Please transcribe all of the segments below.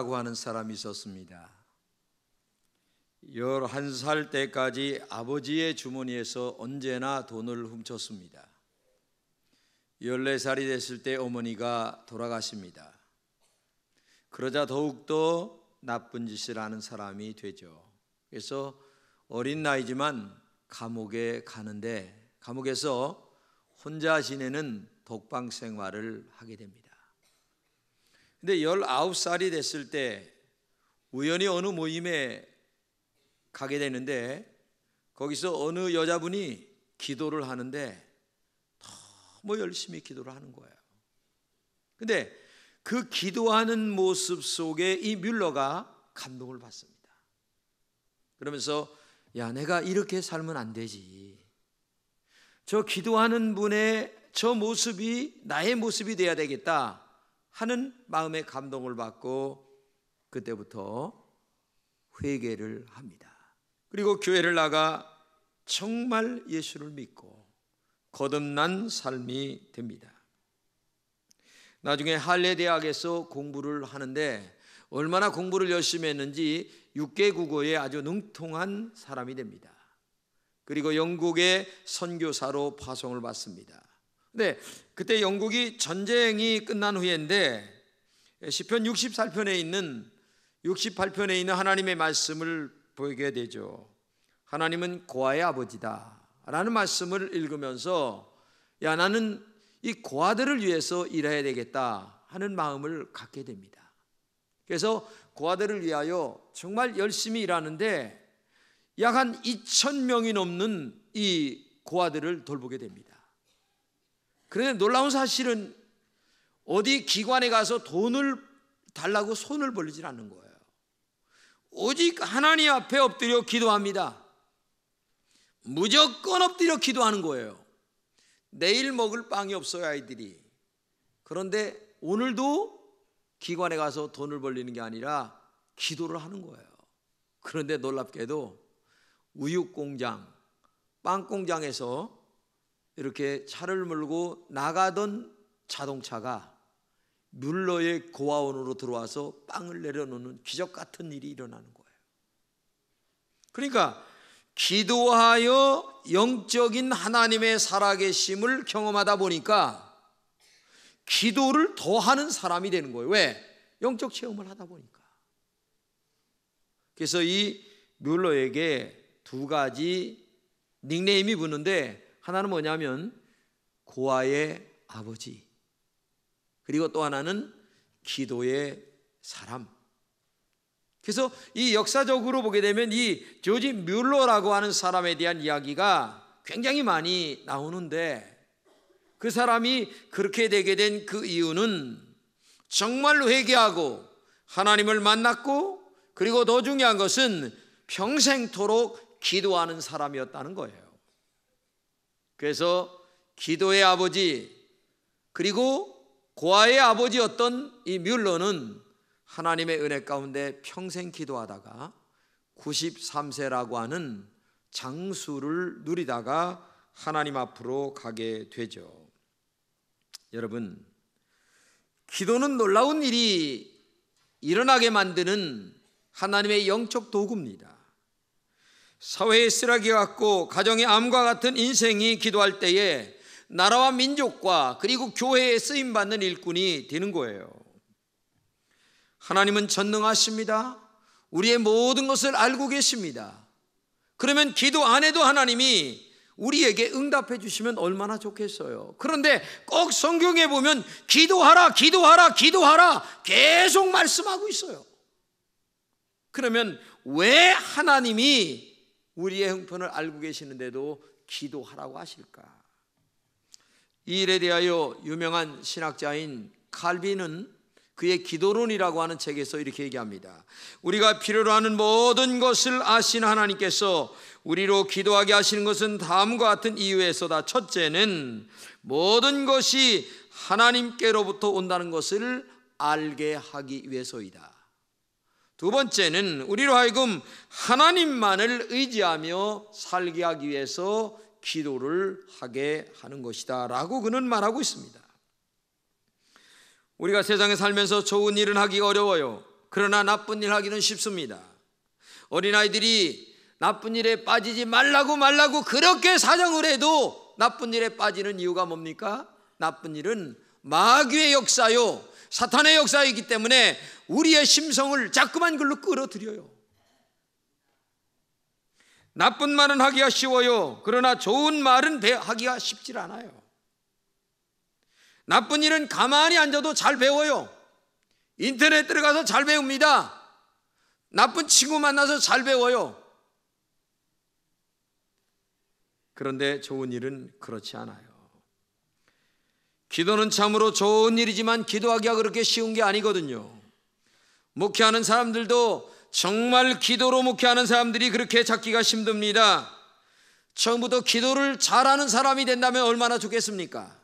밀로라고 하는 사람이 있었습니다. 11살 때까지 아버지의 주머니에서 언제나 돈을 훔쳤습니다. 14살이 됐을 때 어머니가 돌아가십니다. 그러자 더욱더 나쁜 짓을 하는 사람이 되죠. 그래서 어린 나이지만 감옥에 가는데 감옥에서 혼자 지내는 독방 생활을 하게 됩니다. 근데 19살이 됐을 때 우연히 어느 모임에 가게 되는데 거기서 어느 여자분이 기도를 하는데 너무 열심히 기도를 하는 거예요. 근데 그 기도하는 모습 속에 이 뮬러가 감동을 받습니다. 그러면서 야, 내가 이렇게 살면 안 되지. 저 기도하는 분의 저 모습이 나의 모습이 돼야 되겠다 하는 마음의 감동을 받고 그때부터 회개를 합니다. 그리고 교회를 나가 정말 예수를 믿고 거듭난 삶이 됩니다. 나중에 할레 대학에서 공부를 하는데 얼마나 공부를 열심히 했는지 6개 국어에 아주 능통한 사람이 됩니다. 그리고 영국의 선교사로 파송을 받습니다. 근데 그때 영국이 전쟁이 끝난 후인데 시편 68편에 있는 하나님의 말씀을 보게 되죠. 하나님은 고아의 아버지다 라는 말씀을 읽으면서 야, 나는 이 고아들을 위해서 일해야 되겠다 하는 마음을 갖게 됩니다. 그래서 고아들을 위하여 정말 열심히 일하는데 약 한 2,000명이 넘는 이 고아들을 돌보게 됩니다. 그런데 놀라운 사실은 어디 기관에 가서 돈을 달라고 손을 벌리질 않는 거예요. 오직 하나님 앞에 엎드려 기도합니다. 무조건 엎드려 기도하는 거예요. 내일 먹을 빵이 없어요, 아이들이. 그런데 오늘도 기관에 가서 돈을 벌리는 게 아니라 기도를 하는 거예요. 그런데 놀랍게도 우유공장, 빵공장에서 이렇게 차를 몰고 나가던 자동차가 뮬러의 고아원으로 들어와서 빵을 내려놓는 기적 같은 일이 일어나는 거예요. 그러니까 기도하여 영적인 하나님의 살아계심을 경험하다 보니까 기도를 더 하는 사람이 되는 거예요. 왜? 영적 체험을 하다 보니까. 그래서 이 뮬러에게 두 가지 닉네임이 붙는데 하나는 뭐냐면 고아의 아버지, 그리고 또 하나는 기도의 사람. 그래서 이 역사적으로 보게 되면 이 조지 뮬러라고 하는 사람에 대한 이야기가 굉장히 많이 나오는데 그 사람이 그렇게 되게 된 그 이유는 정말 회개하고 하나님을 만났고 그리고 더 중요한 것은 평생토록 기도하는 사람이었다는 거예요. 그래서 기도의 아버지 그리고 고아의 아버지였던 이 뮬러는 하나님의 은혜 가운데 평생 기도하다가 93세라고 하는 장수를 누리다가 하나님 앞으로 가게 되죠. 여러분, 기도는 놀라운 일이 일어나게 만드는 하나님의 영적 도구입니다. 사회의 쓰라기 같고 가정의 암과 같은 인생이 기도할 때에 나라와 민족과 그리고 교회에 쓰임받는 일꾼이 되는 거예요. 하나님은 전능하십니다. 우리의 모든 것을 알고 계십니다. 그러면 기도 안 해도 하나님이 우리에게 응답해 주시면 얼마나 좋겠어요. 그런데 꼭 성경에 보면 기도하라, 기도하라, 기도하라 계속 말씀하고 있어요. 그러면 왜 하나님이 우리의 형편을 알고 계시는데도 기도하라고 하실까? 이 일에 대하여 유명한 신학자인 칼빈은 그의 기도론이라고 하는 책에서 이렇게 얘기합니다. 우리가 필요로 하는 모든 것을 아시는 하나님께서 우리로 기도하게 하시는 것은 다음과 같은 이유에서다. 첫째는 모든 것이 하나님께로부터 온다는 것을 알게 하기 위해서이다. 두 번째는 우리로 하여금 하나님만을 의지하며 살게 하기 위해서 기도를 하게 하는 것이다 라고 그는 말하고 있습니다. 우리가 세상에 살면서 좋은 일은 하기가 어려워요. 그러나 나쁜 일 하기는 쉽습니다. 어린아이들이 나쁜 일에 빠지지 말라고 그렇게 사정을 해도 나쁜 일에 빠지는 이유가 뭡니까? 나쁜 일은 마귀의 역사요, 사탄의 역사이기 때문에 우리의 심성을 자꾸만 글로 끌어들여요. 나쁜 말은 하기가 쉬워요. 그러나 좋은 말은 하기가 쉽지 않아요. 나쁜 일은 가만히 앉아도 잘 배워요. 인터넷 들어가서 잘 배웁니다. 나쁜 친구 만나서 잘 배워요. 그런데 좋은 일은 그렇지 않아요. 기도는 참으로 좋은 일이지만 기도하기가 그렇게 쉬운 게 아니거든요. 목회하는 사람들도 정말 기도로 목회하는 사람들이 그렇게 찾기가 힘듭니다. 처음부터 기도를 잘하는 사람이 된다면 얼마나 좋겠습니까?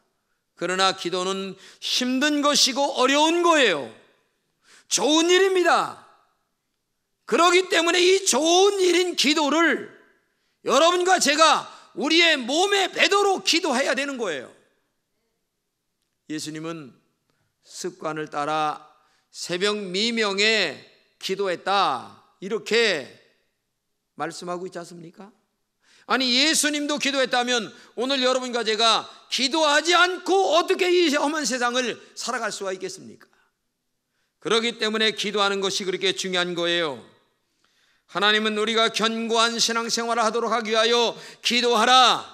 그러나 기도는 힘든 것이고 어려운 거예요. 좋은 일입니다. 그렇기 때문에 이 좋은 일인 기도를 여러분과 제가 우리의 몸에 배도록 기도해야 되는 거예요. 예수님은 습관을 따라 새벽 미명에 기도했다, 이렇게 말씀하고 있지 않습니까? 아니, 예수님도 기도했다면 오늘 여러분과 제가 기도하지 않고 어떻게 이 험한 세상을 살아갈 수가 있겠습니까? 그렇기 때문에 기도하는 것이 그렇게 중요한 거예요. 하나님은 우리가 견고한 신앙생활을 하도록 하기 위하여 기도하라.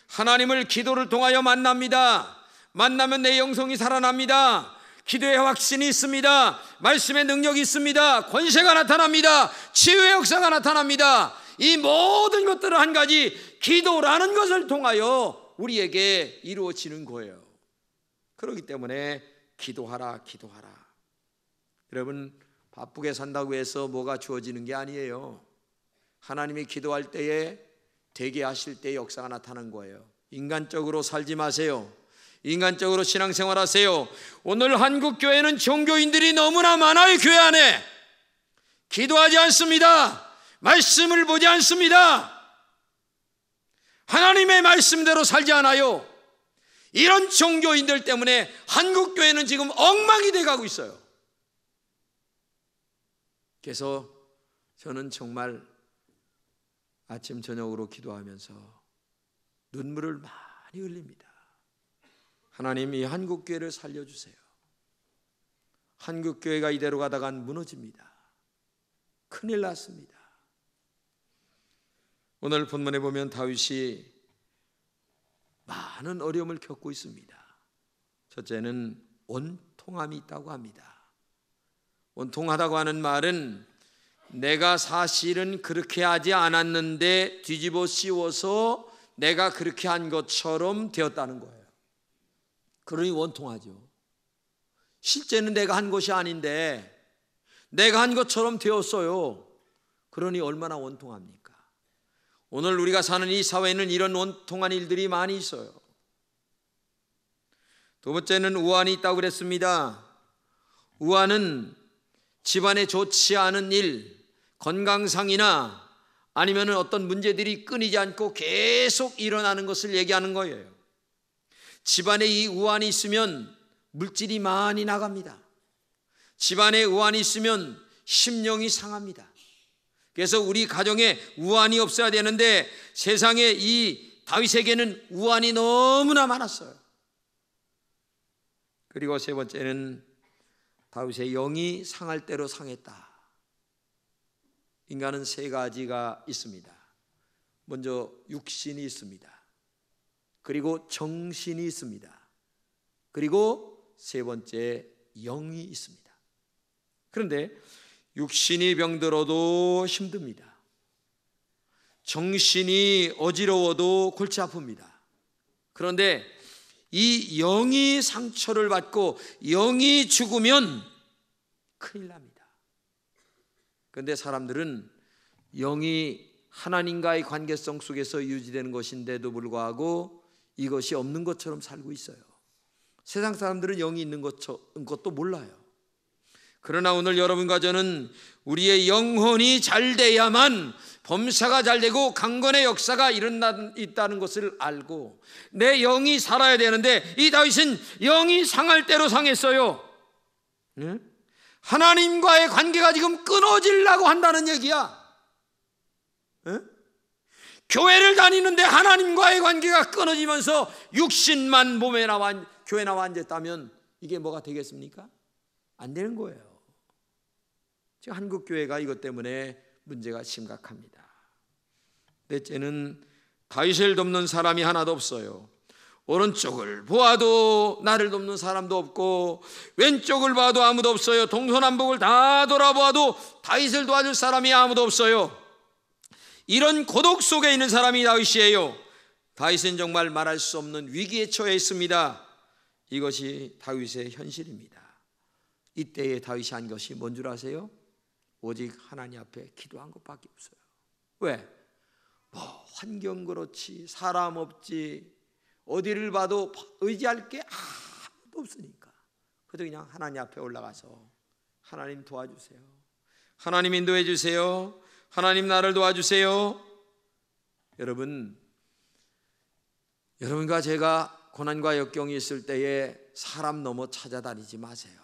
하나님을 기도를 통하여 만납니다. 만나면 내 영성이 살아납니다. 기도의 확신이 있습니다. 말씀의 능력이 있습니다. 권세가 나타납니다. 치유의 역사가 나타납니다. 이 모든 것들은 한 가지 기도라는 것을 통하여 우리에게 이루어지는 거예요. 그렇기 때문에 기도하라, 기도하라. 여러분, 바쁘게 산다고 해서 뭐가 주어지는 게 아니에요. 하나님이 기도할 때에 되게 하실 때의 역사가 나타나는 거예요. 인간적으로 살지 마세요. 인간적으로 신앙생활 하세요. 오늘 한국교회는 종교인들이 너무나 많아요. 교회 안에 기도하지 않습니다. 말씀을 보지 않습니다. 하나님의 말씀대로 살지 않아요. 이런 종교인들 때문에 한국교회는 지금 엉망이 돼가고 있어요. 그래서 저는 정말 아침 저녁으로 기도하면서 눈물을 많이 흘립니다. 하나님, 이 한국교회를 살려주세요. 한국교회가 이대로 가다간 무너집니다. 큰일 났습니다. 오늘 본문에 보면 다윗이 많은 어려움을 겪고 있습니다. 첫째는 원통함이 있다고 합니다. 원통하다고 하는 말은 내가 사실은 그렇게 하지 않았는데 뒤집어 씌워서 내가 그렇게 한 것처럼 되었다는 거예요. 그러니 원통하죠. 실제는 내가 한 것이 아닌데 내가 한 것처럼 되었어요. 그러니 얼마나 원통합니까? 오늘 우리가 사는 이 사회에는 이런 원통한 일들이 많이 있어요. 두 번째는 우환이 있다고 그랬습니다. 우환은 집안에 좋지 않은 일, 건강상이나 아니면 어떤 문제들이 끊이지 않고 계속 일어나는 것을 얘기하는 거예요. 집안에 이 우환이 있으면 물질이 많이 나갑니다. 집안에 우환이 있으면 심령이 상합니다. 그래서 우리 가정에 우환이 없어야 되는데 세상에 이 다윗에게는 우환이 너무나 많았어요. 그리고 세 번째는 다윗의 영이 상할 대로 상했다. 인간은 세 가지가 있습니다. 먼저 육신이 있습니다. 그리고 정신이 있습니다. 그리고 세 번째 영이 있습니다. 그런데 육신이 병들어도 힘듭니다. 정신이 어지러워도 골치 아픕니다. 그런데 이 영이 상처를 받고 영이 죽으면 큰일 납니다. 그런데 사람들은 영이 하나님과의 관계성 속에서 유지되는 것인데도 불구하고 이것이 없는 것처럼 살고 있어요. 세상 사람들은 영이 있는 것도 몰라요. 그러나 오늘 여러분과 저는 우리의 영혼이 잘 돼야만 범사가 잘 되고 강건의 역사가 있다는 것을 알고 내 영이 살아야 되는데 이 다윗은 영이 상할 대로 상했어요. 하나님과의 관계가 지금 끊어지려고 한다는 얘기야. 교회를 다니는데 하나님과의 관계가 끊어지면서 육신만 몸에 나와 교회 나와 앉았다면 이게 뭐가 되겠습니까? 안 되는 거예요. 지금 한국 교회가 이것 때문에 문제가 심각합니다. 넷째는 다윗을 돕는 사람이 하나도 없어요. 오른쪽을 보아도 나를 돕는 사람도 없고 왼쪽을 봐도 아무도 없어요. 동서남북을 다 돌아보아도 다윗을 도와줄 사람이 아무도 없어요. 이런 고독 속에 있는 사람이 다윗이에요. 다윗은 정말 말할 수 없는 위기에 처해 있습니다. 이것이 다윗의 현실입니다. 이때에 다윗이 한 것이 뭔 줄 아세요? 오직 하나님 앞에 기도한 것밖에 없어요. 왜? 뭐 환경 그렇지, 사람 없지, 어디를 봐도 의지할 게 아무도 없으니까 그래도 그냥 하나님 앞에 올라가서 하나님 도와주세요, 하나님 인도해 주세요, 하나님 나를 도와주세요. 여러분과 제가 고난과 역경이 있을 때에 사람 넘어 찾아다니지 마세요.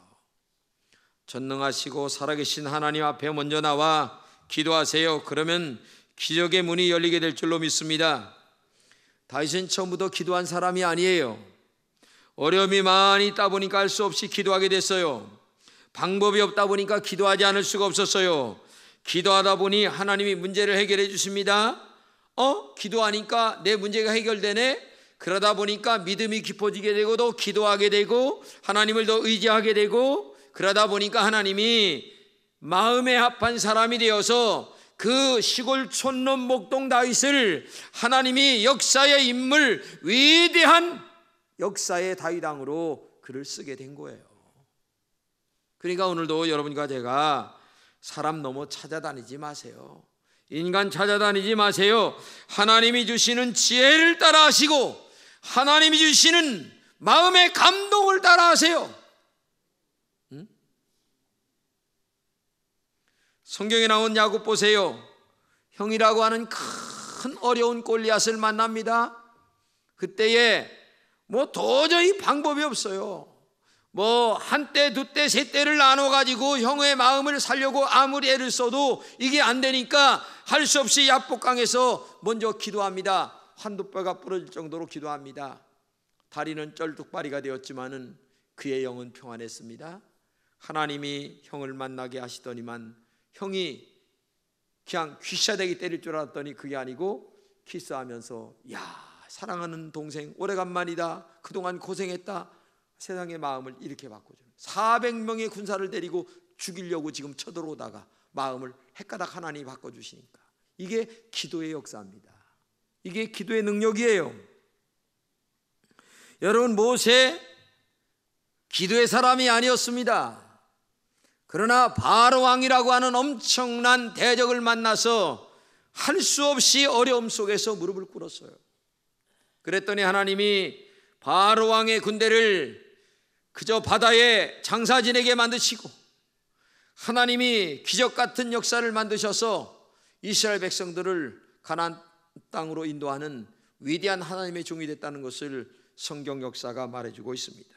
전능하시고 살아계신 하나님 앞에 먼저 나와 기도하세요. 그러면 기적의 문이 열리게 될 줄로 믿습니다. 다윗은 처음부터 기도한 사람이 아니에요. 어려움이 많이 있다 보니까 할 수 없이 기도하게 됐어요. 방법이 없다 보니까 기도하지 않을 수가 없었어요. 기도하다 보니 하나님이 문제를 해결해 주십니다. 기도하니까 내 문제가 해결되네. 그러다 보니까 믿음이 깊어지게 되고 또 기도하게 되고 하나님을 더 의지하게 되고 그러다 보니까 하나님이 마음에 합한 사람이 되어서 그 시골 촌놈 목동 다윗을 하나님이 역사의 인물, 위대한 역사의 다윗왕으로 그를 쓰게 된 거예요. 그러니까 오늘도 여러분과 제가 사람 넘어 찾아다니지 마세요. 인간 찾아다니지 마세요. 하나님이 주시는 지혜를 따라하시고 하나님이 주시는 마음의 감동을 따라하세요. 성경에 나온 야곱 보세요. 형이라고 하는 큰 어려운 골리앗을 만납니다. 그때에 뭐 도저히 방법이 없어요. 뭐 한때 두때 세때를 나눠가지고 형의 마음을 살려고 아무리 애를 써도 이게 안 되니까 할 수 없이 야복강에서 먼저 기도합니다. 한두 뼈가 부러질 정도로 기도합니다. 다리는 쩔뚝발이가 되었지만은 그의 영은 평안했습니다. 하나님이 형을 만나게 하시더니만 형이 그냥 귀샤대기 때릴 줄 알았더니 그게 아니고 키스하면서 야 사랑하는 동생 오래간만이다, 그동안 고생했다, 세상의 마음을 이렇게 바꿔주는 400명의 군사를 데리고 죽이려고 지금 쳐들어오다가 마음을 헷가닥 하나님이 바꿔주시니까 이게 기도의 역사입니다. 이게 기도의 능력이에요. 여러분, 모세 기도의 사람이 아니었습니다. 그러나 바로 왕이라고 하는 엄청난 대적을 만나서 할 수 없이 어려움 속에서 무릎을 꿇었어요. 그랬더니 하나님이 바로 왕의 군대를 그저 바다에 장사 지내게 만드시고 하나님이 기적 같은 역사를 만드셔서 이스라엘 백성들을 가나안 땅으로 인도하는 위대한 하나님의 종이 됐다는 것을 성경 역사가 말해주고 있습니다.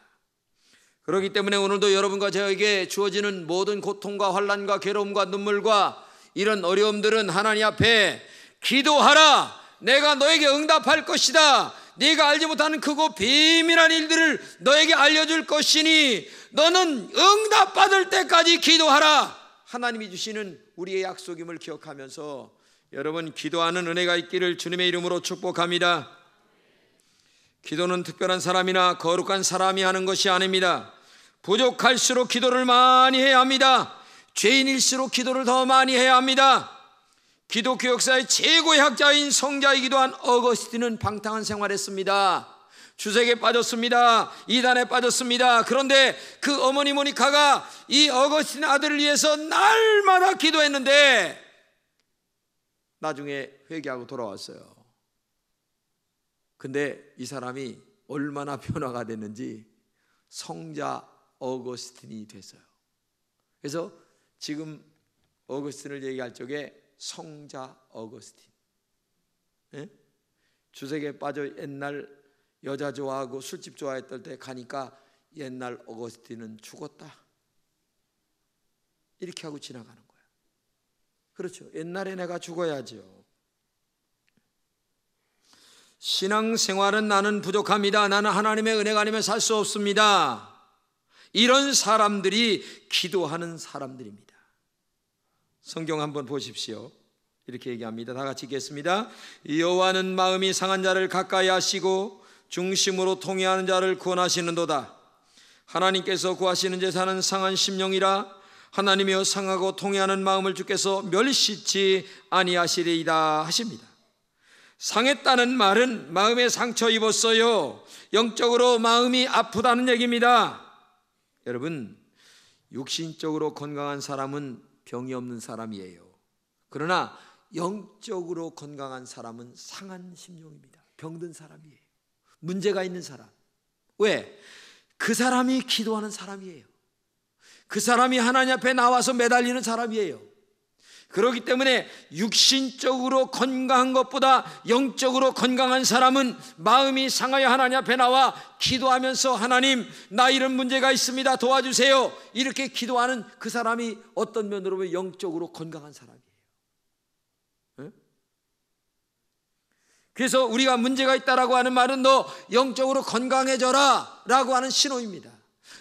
그렇기 때문에 오늘도 여러분과 저에게 주어지는 모든 고통과 환난과 괴로움과 눈물과 이런 어려움들은 하나님 앞에 기도하라, 내가 너에게 응답할 것이다, 네가 알지 못하는 크고 비밀한 일들을 너에게 알려줄 것이니 너는 응답받을 때까지 기도하라, 하나님이 주시는 우리의 약속임을 기억하면서 여러분 기도하는 은혜가 있기를 주님의 이름으로 축복합니다. 기도는 특별한 사람이나 거룩한 사람이 하는 것이 아닙니다. 부족할수록 기도를 많이 해야 합니다. 죄인일수록 기도를 더 많이 해야 합니다. 기독교 역사의 최고의 학자인 성자이기도 한 어거스틴은 방탕한 생활했습니다. 주색에 빠졌습니다. 이단에 빠졌습니다. 그런데 그 어머니 모니카가 이 어거스틴 아들을 위해서 날마다 기도했는데 나중에 회개하고 돌아왔어요. 근데 이 사람이 얼마나 변화가 됐는지 성자 어거스틴이 됐어요. 그래서 지금 어거스틴을 얘기할 적에 성자 어거스틴, 주색에 빠져 옛날 여자 좋아하고 술집 좋아했던 때 가니까 옛날 어거스틴은 죽었다, 이렇게 하고 지나가는 거예요. 그렇죠. 옛날에 내가 죽어야죠. 신앙생활은 나는 부족합니다. 나는 하나님의 은혜가 아니면 살 수 없습니다. 이런 사람들이 기도하는 사람들입니다. 성경 한번 보십시오. 이렇게 얘기합니다. 다 같이 읽겠습니다. 여호와는 마음이 상한 자를 가까이 하시고 중심으로 통회하는 자를 구원하시는도다. 하나님께서 구하시는 제사는 상한 심령이라. 하나님이여 상하고 통회하는 마음을 주께서 멸시치 아니하시리이다 하십니다. 상했다는 말은 마음에 상처 입었어요. 영적으로 마음이 아프다는 얘기입니다. 여러분, 육신적으로 건강한 사람은 병이 없는 사람이에요. 그러나 영적으로 건강한 사람은 상한 심령입니다. 병든 사람이에요. 문제가 있는 사람. 왜? 그 사람이 기도하는 사람이에요. 그 사람이 하나님 앞에 나와서 매달리는 사람이에요. 그렇기 때문에 육신적으로 건강한 것보다 영적으로 건강한 사람은 마음이 상하여 하나님 앞에 나와 기도하면서 하나님, 나 이런 문제가 있습니다, 도와주세요, 이렇게 기도하는 그 사람이 어떤 면으로 보면 영적으로 건강한 사람이에요. 그래서 우리가 문제가 있다라고 하는 말은 너 영적으로 건강해져라 라고 하는 신호입니다.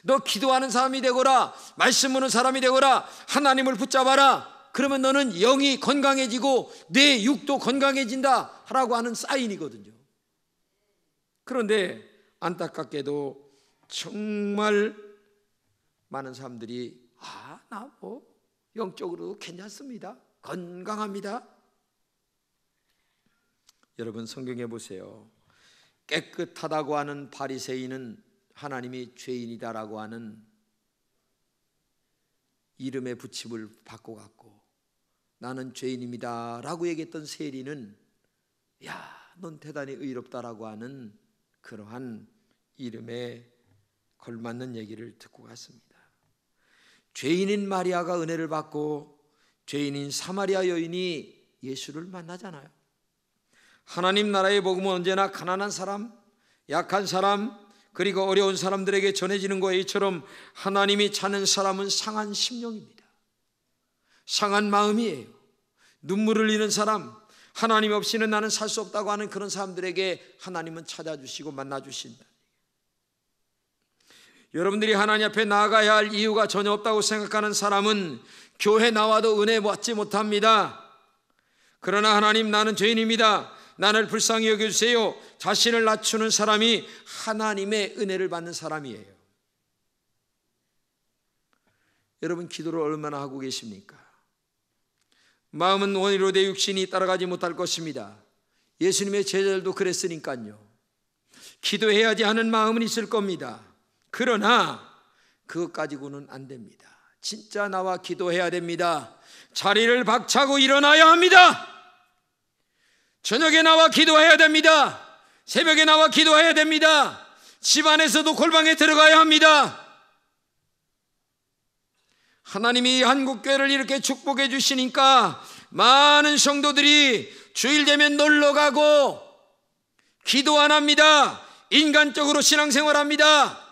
너 기도하는 사람이 되거라, 말씀 보는 사람이 되거라, 하나님을 붙잡아라. 그러면 너는 영이 건강해지고 내 육도 건강해진다 라고 하는 사인이거든요. 그런데 안타깝게도 정말 많은 사람들이 나 뭐 영적으로도 괜찮습니다, 건강합니다. 여러분, 성경에 보세요. 깨끗하다고 하는 바리새인은 하나님이 죄인이다라고 하는 이름의 붙임을 받고 갔고, 나는 죄인입니다 라고 얘기했던 세리는 야, 넌 대단히 의롭다라고 하는 그러한 이름에 걸맞는 얘기를 듣고 갔습니다. 죄인인 마리아가 은혜를 받고 죄인인 사마리아 여인이 예수를 만나잖아요. 하나님 나라의 복음은 언제나 가난한 사람, 약한 사람, 그리고 어려운 사람들에게 전해지는 거에 이처럼 하나님이 찾는 사람은 상한 심령입니다. 상한 마음이에요. 눈물을 흘리는 사람, 하나님 없이는 나는 살 수 없다고 하는 그런 사람들에게 하나님은 찾아주시고 만나주신다. 여러분들이 하나님 앞에 나아가야 할 이유가 전혀 없다고 생각하는 사람은 교회 나와도 은혜 받지 못합니다. 그러나 하나님, 나는 죄인입니다, 나를 불쌍히 여겨주세요, 자신을 낮추는 사람이 하나님의 은혜를 받는 사람이에요. 여러분, 기도를 얼마나 하고 계십니까? 마음은 원이로 내 육신이 따라가지 못할 것입니다. 예수님의 제자들도 그랬으니까요. 기도해야지 하는 마음은 있을 겁니다. 그러나 그것 가지고는 안 됩니다. 진짜 나와 기도해야 됩니다. 자리를 박차고 일어나야 합니다. 저녁에 나와 기도해야 됩니다. 새벽에 나와 기도해야 됩니다. 집안에서도 골방에 들어가야 합니다. 하나님이 한국교회를 이렇게 축복해 주시니까 많은 성도들이 주일 되면 놀러가고 기도 안 합니다. 인간적으로 신앙생활합니다.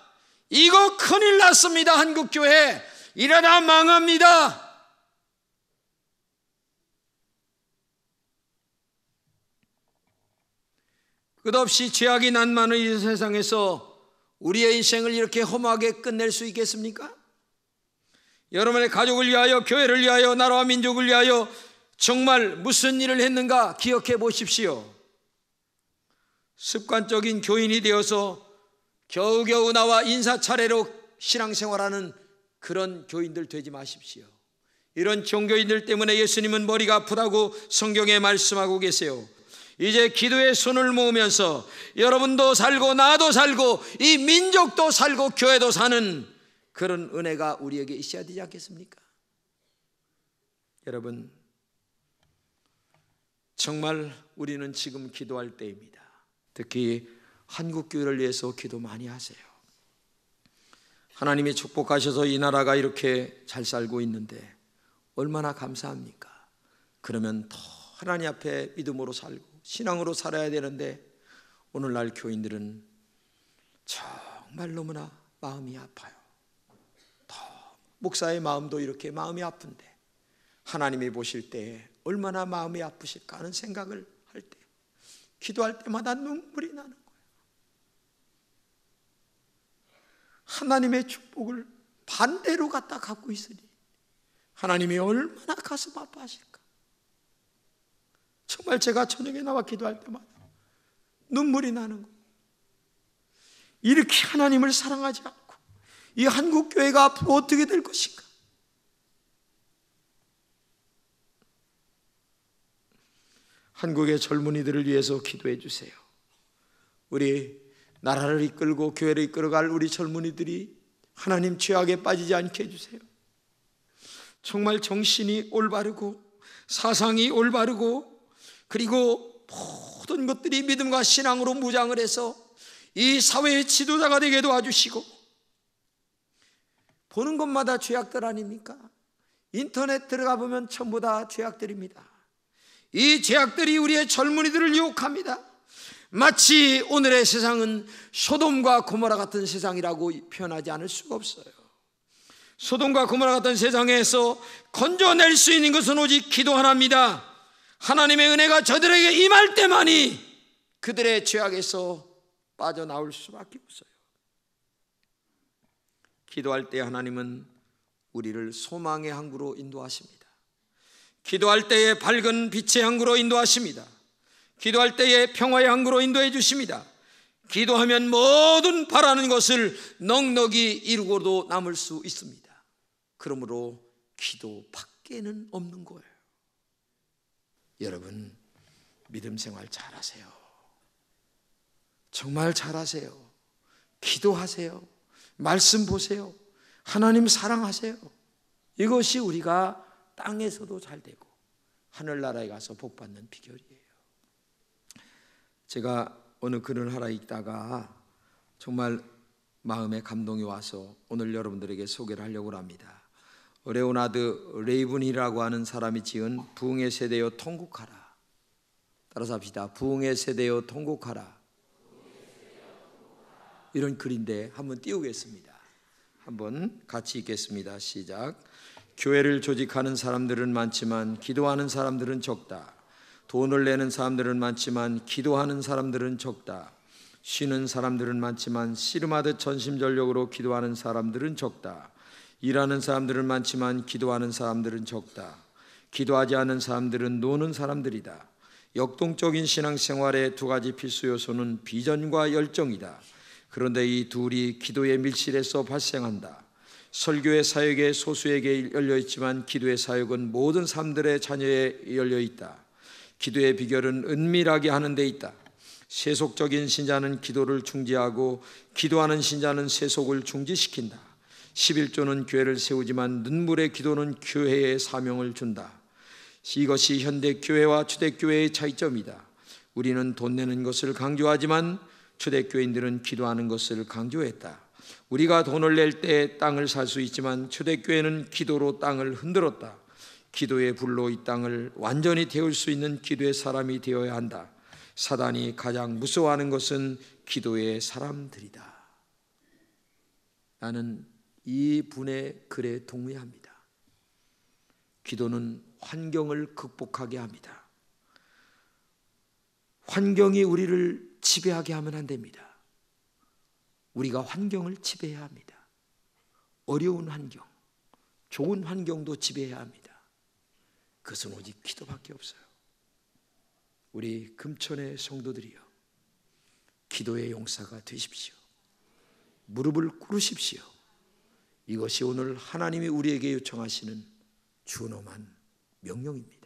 이거 큰일 났습니다. 한국교회 이러다 망합니다. 끝없이 죄악이 난무하는 이 세상에서 우리의 인생을 이렇게 험하게 끝낼 수 있겠습니까? 여러분의 가족을 위하여, 교회를 위하여, 나라와 민족을 위하여 정말 무슨 일을 했는가 기억해 보십시오. 습관적인 교인이 되어서 겨우겨우 나와 인사차례로 신앙생활하는 그런 교인들 되지 마십시오. 이런 종교인들 때문에 예수님은 머리가 아프다고 성경에 말씀하고 계세요. 이제 기도에 손을 모으면서 여러분도 살고 나도 살고 이 민족도 살고 교회도 사는 그런 은혜가 우리에게 있어야 되지 않겠습니까? 여러분, 정말 우리는 지금 기도할 때입니다. 특히 한국교회를 위해서 기도 많이 하세요. 하나님이 축복하셔서 이 나라가 이렇게 잘 살고 있는데 얼마나 감사합니까? 그러면 더 하나님 앞에 믿음으로 살고 신앙으로 살아야 되는데 오늘날 교인들은 정말 너무나 마음이 아파요. 목사의 마음도 이렇게 마음이 아픈데 하나님이 보실 때 얼마나 마음이 아프실까 하는 생각을 할 때, 기도할 때마다 눈물이 나는 거예요. 하나님의 축복을 반대로 갖다 갖고 있으니 하나님이 얼마나 가슴 아파하실까. 정말 제가 저녁에 나와 기도할 때마다 눈물이 나는 거예요. 이렇게 하나님을 사랑하지 않고 이 한국교회가 앞으로 어떻게 될 것인가. 한국의 젊은이들을 위해서 기도해 주세요. 우리 나라를 이끌고 교회를 이끌어갈 우리 젊은이들이 하나님 죄악에 빠지지 않게 해주세요. 정말 정신이 올바르고 사상이 올바르고 그리고 모든 것들이 믿음과 신앙으로 무장을 해서 이 사회의 지도자가 되게 도와주시고, 보는 것마다 죄악들 아닙니까? 인터넷 들어가 보면 전부 다 죄악들입니다. 이 죄악들이 우리의 젊은이들을 유혹합니다. 마치 오늘의 세상은 소돔과 고모라 같은 세상이라고 표현하지 않을 수가 없어요. 소돔과 고모라 같은 세상에서 건져낼 수 있는 것은 오직 기도 하나입니다. 하나님의 은혜가 저들에게 임할 때만이 그들의 죄악에서 빠져나올 수밖에 없어요. 기도할 때 하나님은 우리를 소망의 항구로 인도하십니다. 기도할 때에 밝은 빛의 항구로 인도하십니다. 기도할 때에 평화의 항구로 인도해 주십니다. 기도하면 모든 바라는 것을 넉넉히 이루고도 남을 수 있습니다. 그러므로 기도 밖에는 없는 거예요. 여러분, 믿음 생활 잘하세요. 정말 잘하세요. 기도하세요. 말씀 보세요. 하나님 사랑하세요. 이것이 우리가 땅에서도 잘 되고 하늘나라에 가서 복 받는 비결이에요. 제가 어느 글을 하나 읽다가 정말 마음에 감동이 와서 오늘 여러분들에게 소개를 하려고 합니다. 레오나드 레이븐이라고 하는 사람이 지은 부흥의 세대여 통곡하라. 따라서 합시다. 부흥의 세대여 통곡하라. 이런 글인데 한번 띄우겠습니다. 한번 같이 읽겠습니다. 시작. 교회를 조직하는 사람들은 많지만 기도하는 사람들은 적다. 돈을 내는 사람들은 많지만 기도하는 사람들은 적다. 쉬는 사람들은 많지만 씨름하듯 전심전력으로 기도하는 사람들은 적다. 일하는 사람들은 많지만 기도하는 사람들은 적다. 기도하지 않는 사람들은 노는 사람들이다. 역동적인 신앙생활의 두 가지 필수 요소는 비전과 열정이다. 그런데 이 둘이 기도의 밀실에서 발생한다. 설교의 사역에 소수에게 열려있지만 기도의 사역은 모든 사람들의 자녀에 열려있다. 기도의 비결은 은밀하게 하는 데 있다. 세속적인 신자는 기도를 중지하고 기도하는 신자는 세속을 중지시킨다. 11조는 교회를 세우지만 눈물의 기도는 교회의 사명을 준다. 이것이 현대 교회와 초대교회의 차이점이다. 우리는 돈 내는 것을 강조하지만 초대교회인들은 기도하는 것을 강조했다. 우리가 돈을 낼 때 땅을 살 수 있지만 초대교회는 기도로 땅을 흔들었다. 기도의 불로 이 땅을 완전히 태울 수 있는 기도의 사람이 되어야 한다. 사단이 가장 무서워하는 것은 기도의 사람들이다. 나는 이 분의 글에 동의합니다. 기도는 환경을 극복하게 합니다. 환경이 우리를 지배하게 하면 안 됩니다. 우리가 환경을 지배해야 합니다. 어려운 환경, 좋은 환경도 지배해야 합니다. 그것은 오직 기도밖에 없어요. 우리 금천의 성도들이여, 기도의 용사가 되십시오. 무릎을 꿇으십시오. 이것이 오늘 하나님이 우리에게 요청하시는 준엄한 명령입니다.